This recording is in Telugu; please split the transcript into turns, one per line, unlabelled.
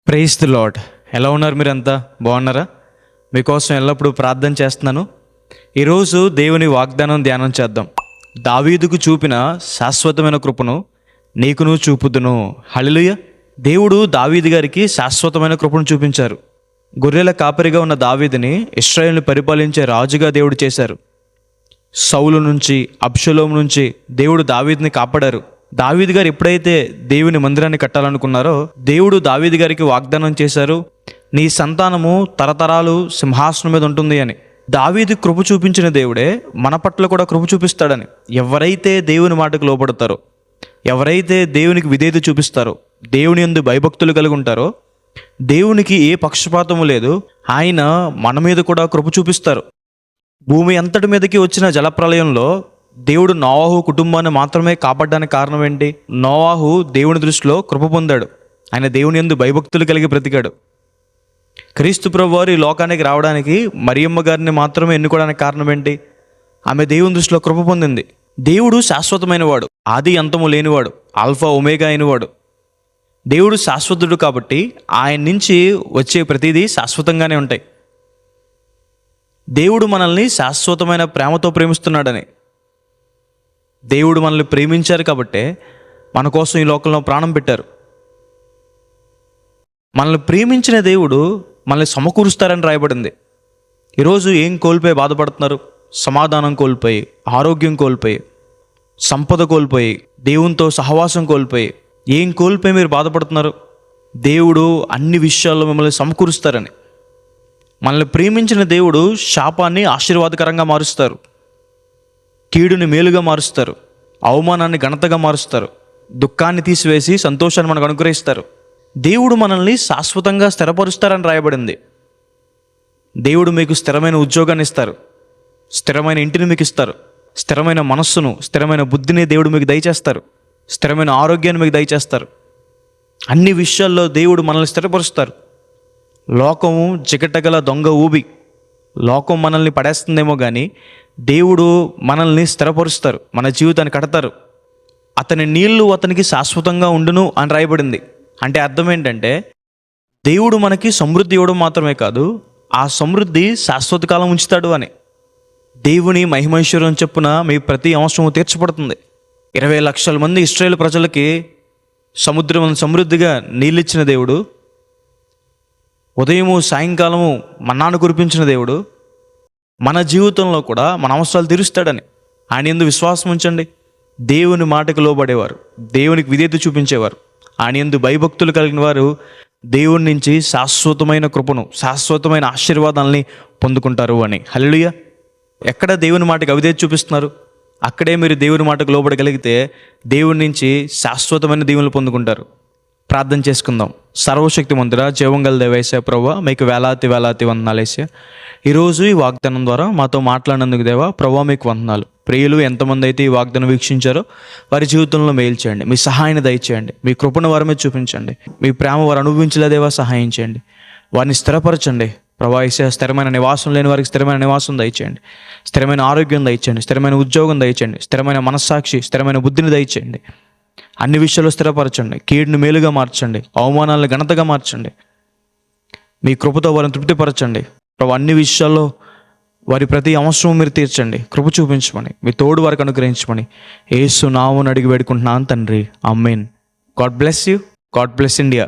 Praise the lord. ఎలా ఉన్నారు? మీరంతా బాగున్నారా? మీకోసం ఎల్లప్పుడూ ప్రార్థన చేస్తున్నాను. ఈరోజు దేవుని వాగ్దానం ధ్యానం చేద్దాం. దావీదుకు చూపిన శాశ్వతమైన కృపను నీకును చూపుదును. హల్లెలూయా. దేవుడు దావీదు గారికి శాశ్వతమైన కృపను చూపించారు. గొర్రెల కాపరిగా ఉన్న దావీదుని ఇశ్రాయేలుని పరిపాలించే రాజుగా దేవుడు చేశారు. సౌలు నుంచి, అబ్షలోము నుంచి దేవుడు దావీదుని కాపాడారు. దావీదు గారు ఎప్పుడైతే దేవుని మందిరాన్ని కట్టాలనుకున్నారో దేవుడు దావీదు గారికి వాగ్దానం చేశారు, నీ సంతానము తరతరాలు సింహాసనం మీద ఉంటుంది అని. దావీదు కృప చూపించిన దేవుడే మన పట్ల కూడా కృప చూపిస్తాడని. ఎవరైతే దేవుని మాటకు లోపడతారో, ఎవరైతే దేవునికి విధేయత చూపిస్తారో, దేవుని యందు భయభక్తులు కలిగి ఉంటారో, దేవునికి ఏ పక్షపాతము లేదు, ఆయన మన మీద కూడా కృప చూపిస్తారు. భూమి అంతటి మీదకి వచ్చిన జలప్రలయంలో దేవుడు నోవాహు కుటుంబాన్ని మాత్రమే కాపాడడానికి కారణం ఏంటి? నోవాహు దేవుని దృష్టిలో కృప పొందాడు. ఆయన దేవుని యందు భయభక్తులు కలిగి బ్రతికాడు. క్రీస్తు ప్రభువారు ఈ లోకానికి రావడానికి మరియమ్మ గారిని మాత్రమే ఎన్నుకోవడానికి కారణం ఏంటి? ఆమె దేవుని దృష్టిలో కృప పొందింది. దేవుడు శాశ్వతమైన వాడు, ఆది అంతము లేనివాడు, ఆల్ఫా ఒమేగా అయినవాడు. దేవుడు శాశ్వతుడు కాబట్టి ఆయన నుంచి వచ్చే ప్రతిదీ శాశ్వతంగానే ఉంటాయి. దేవుడు మనల్ని శాశ్వతమైన ప్రేమతో ప్రేమిస్తున్నాడని. దేవుడు మనల్ని ప్రేమించారు కాబట్టే మన కోసం ఈ లోకంలో ప్రాణం పెట్టారు. మనల్ని ప్రేమించిన దేవుడు మనల్ని సమకూరుస్తారని రాయబడింది. ఈరోజు ఏం కోల్పోయి బాధపడుతున్నారు? సమాధానం కోల్పోయి, ఆరోగ్యం కోల్పోయి, సంపద కోల్పోయి, దేవునితో సహవాసం కోల్పోయి, ఏం కోల్పోయి మీరు బాధపడుతున్నారు? దేవుడు అన్ని విషయాల్లో మిమ్మల్ని సమకూరుస్తారని. మనల్ని ప్రేమించిన దేవుడు శాపాన్ని ఆశీర్వాదకరంగా మారుస్తారు, కీడుని మేలుగా మారుస్తారు, అవమానాన్ని ఘనతగా మారుస్తారు, దుఃఖాన్ని తీసివేసి సంతోషాన్ని మనకు అనుగ్రహిస్తారు. దేవుడు మనల్ని శాశ్వతంగా స్థిరపరుస్తారని రాయబడింది. దేవుడు మీకు స్థిరమైన ఉద్యోగాన్ని ఇస్తారు, స్థిరమైన ఇంటిని మీకు ఇస్తారు, స్థిరమైన మనస్సును, స్థిరమైన బుద్ధిని దేవుడు మీకు దయచేస్తారు, స్థిరమైన ఆరోగ్యాన్ని మీకు దయచేస్తారు. అన్ని విషయాల్లో దేవుడు మనల్ని స్థిరపరుస్తారు. లోకము జిగటగల దొంగ ఊబి, లోకం మనల్ని పడేస్తుందేమో కానీ దేవుడు మనల్ని స్థిరపరుస్తారు, మన జీవితాన్ని కడతారు. అతని నీళ్లు అతనికి శాశ్వతంగా ఉండును అని రాయబడింది. అంటే అర్థం ఏంటంటే దేవుడు మనకి సమృద్ధి ఇవ్వడం మాత్రమే కాదు, ఆ సమృద్ధి శాశ్వత కాలం ఉంచుతాడు అని. దేవుని మహిమైశ్వర్యం చెప్పున మీ ప్రతి అవసరము తీర్చబడుతుంది. 20 లక్షల మంది ఇశ్రాయేలు ప్రజలకి సముద్రం సమృద్ధిగా నీళ్ళిచ్చిన దేవుడు, ఉదయము సాయంకాలము మన్నాను కురిపించిన దేవుడు మన జీవితంలో కూడా మన అవసరాలు తీరుస్తాడని. ఆయన యందు విశ్వాసం ఉంచండి. దేవుని మాటకు లోబడేవారు, దేవునికి విధేయత చూపించేవారు, ఆయన యందు భయభక్తులు కలిగిన వారు దేవుని నుంచి శాశ్వతమైన కృపను, శాశ్వతమైన ఆశీర్వాదాలని పొందుకుంటారు అని. హల్లెలూయా. ఎక్కడ దేవుని మాటకు అవిధేయత చూపిస్తున్నారు, అక్కడే మీరు దేవుని మాటకు లోబడగలిగితే దేవుని నుంచి శాశ్వతమైన దీవెనలు పొందుకుంటారు. ప్రార్థన చేసుకుందాం. సర్వశక్తిమంతుడా, జీవంగల దేవేశ ప్రభువా, మీకు వేలాతి వందనాలేసా. ఈరోజు ఈ వాగ్దానం ద్వారా మాతో మాట్లాడినందుకు దేవా ప్రభువా మీకు వందనాలు. ప్రియులు ఎంతమంది అయితే ఈ వాగ్దానం వీక్షించారో వారి జీవితంలో మేలు చేయండి, మీ సహాయాన్ని దయచేయండి, మీ కృపను వారి మీద చూపించండి, మీ ప్రేమ వారు అనుభవించలేదేవా సహాయం చేయండి, వారిని స్థిరపరచండి ప్రభా. స్థిరమైన నివాసం లేని వారికి స్థిరమైన నివాసం దయచేయండి, స్థిరమైన ఆరోగ్యం దయచేయండి, స్థిరమైన ఉద్యోగం దయచేయండి, స్థిరమైన మనస్సాక్షి, స్థిరమైన బుద్ధిని దయచేయండి. అన్ని విషయాల్లో స్థిరపరచండి, కీడును మేలుగా మార్చండి, అవమానాలను ఘనతగా మార్చండి. మీ కృపతో వారిని తృప్తిపరచండి ప్రభు. అన్ని విషయాల్లో వారి ప్రతి అవసరం మీరు తీర్చండి, కృప చూపించమని, మీ తోడు వారికి అనుగ్రహించమని యేసు నామమున అడిగి వేడుకుంటున్నాను తండ్రి. Amen. God bless you. God bless India.